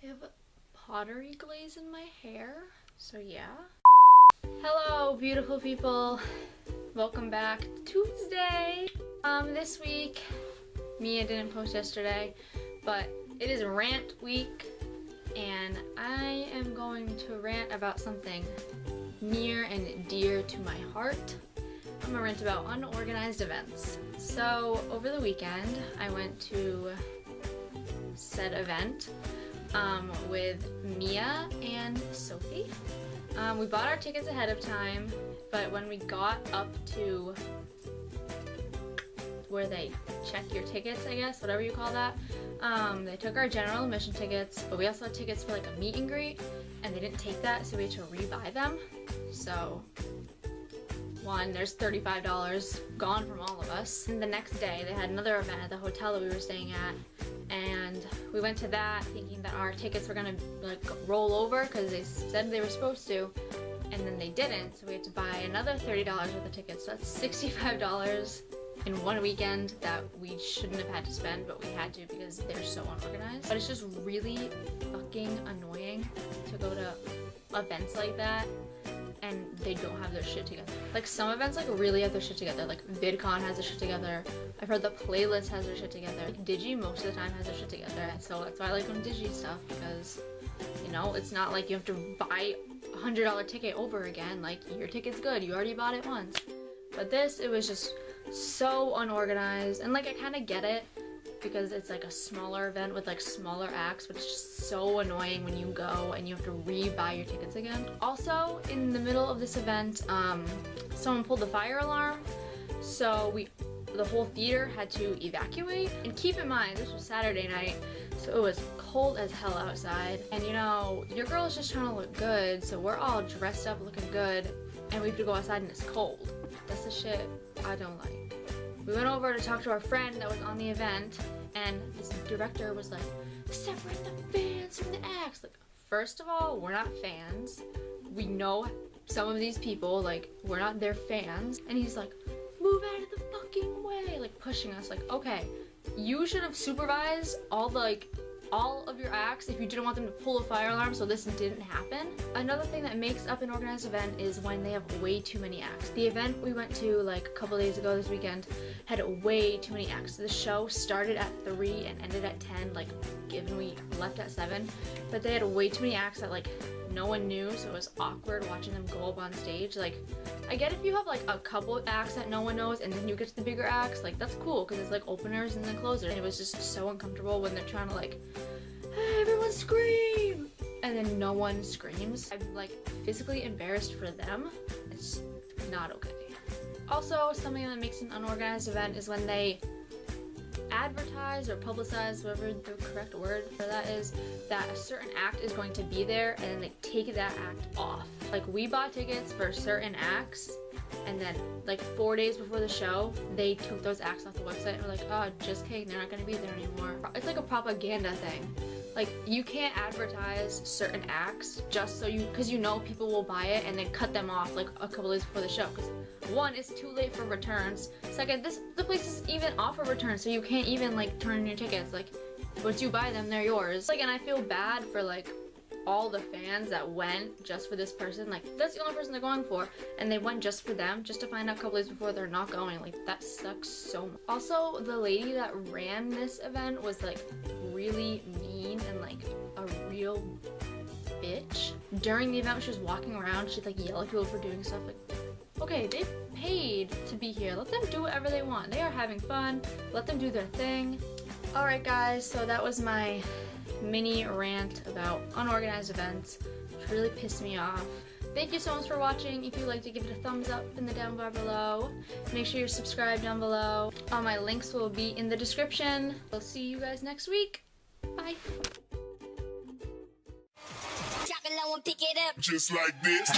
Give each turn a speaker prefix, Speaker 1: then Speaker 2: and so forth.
Speaker 1: I have pottery glaze in my hair, so yeah. Hello, beautiful people. Welcome back to Tuesday. This week, Mia didn't post yesterday, but it is rant week, and I am going to rant about something near and dear to my heart. I'm gonna rant about unorganized events. So over the weekend, I went to said event with Mia and Sophie. We bought our tickets ahead of time, but when we got up to where they check your tickets, I guess, whatever you call that, they took our general admission tickets, but we also had tickets for like a meet and greet, and they didn't take that, so we had to rebuy them. So one, there's $35 gone from all of us. And the next day, they had another event at the hotel that we were staying at, and we went to that thinking that our tickets were gonna like roll over because they said they were supposed to, and then they didn't, so we had to buy another $30 worth of tickets. So that's $65 in one weekend that we shouldn't have had to spend, but we had to because they're so unorganized. But it's just really fucking annoying to go to events like that and they don't have their shit together. Like some events like really have their shit together. Like VidCon has their shit together. I've heard the Playlist has their shit together. Like, Digi most of the time has their shit together, and so that's why I like doing Digi stuff, because you know, it's not like you have to buy a $100 ticket over again. Like your ticket's good, you already bought it once. But this, it was just so unorganized, and like I kind of get it because it's like a smaller event with like smaller acts, but it's just so annoying when you go and you have to re-buy your tickets again. Also, in the middle of this event, someone pulled the fire alarm, so the whole theater had to evacuate. And keep in mind, this was Saturday night, so it was cold as hell outside, and you know, your girl is just trying to look good, so we're all dressed up looking good, and we have to go outside and it's cold. That's the shit I don't like. We went over to talk to our friend that was on the event, and this director was like, separate the fans from the acts. Like, first of all, we're not fans. We know some of these people, like, we're not their fans. And he's like, move out of the fucking way, like pushing us. Like, okay, you should have supervised all of your acts if you didn't want them to pull a fire alarm so this didn't happen. Another thing that makes up an organized event is when they have way too many acts. The event we went to like a couple days ago this weekend had way too many acts. The show started at 3 and ended at 10, like given we left at 7, but they had way too many acts that like no one knew, so it was awkward watching them go up on stage. Like, I get if you have like a couple acts that no one knows and then you get to the bigger acts, like that's cool because it's like openers and then closers. And it was just so uncomfortable when they're trying to like, hey, everyone scream, and then no one screams. I'm like physically embarrassed for them. It's not okay. Also, something that makes an unorganized event is when they advertise or publicize, whatever the correct word for that is, that a certain act is going to be there and then they take that act off. Like we bought tickets for certain acts, and then like 4 days before the show they took those acts off the website and were like, oh, just kidding, they're not going to be there anymore. It's like a propaganda thing. Like you can't advertise certain acts just so because you know people will buy it and then cut them off like a couple days before the show, because one, it's too late for returns. Second, the place is even offer returns, so you can't even like turn in your tickets. Like once you buy them, they're yours. Like, and I feel bad for like all the fans that went just for this person. Like that's the only person they're going for, and they went just for them, just to find out a couple days before they're not going. Like that sucks so much. Also, the lady that ran this event was like really mean and like a real bitch. During the event, she was walking around, she'd like yell at people for doing stuff. Like, okay, they paid to be here. Let them do whatever they want. They are having fun. Let them do their thing. Alright guys, so that was my mini rant about unorganized events, which really pissed me off. Thank you so much for watching. If you like to give it a thumbs up in the down bar below. Make sure you're subscribed down below. All my links will be in the description. I'll see you guys next week. Bye.
Speaker 2: Drop it low and pick it up just like this.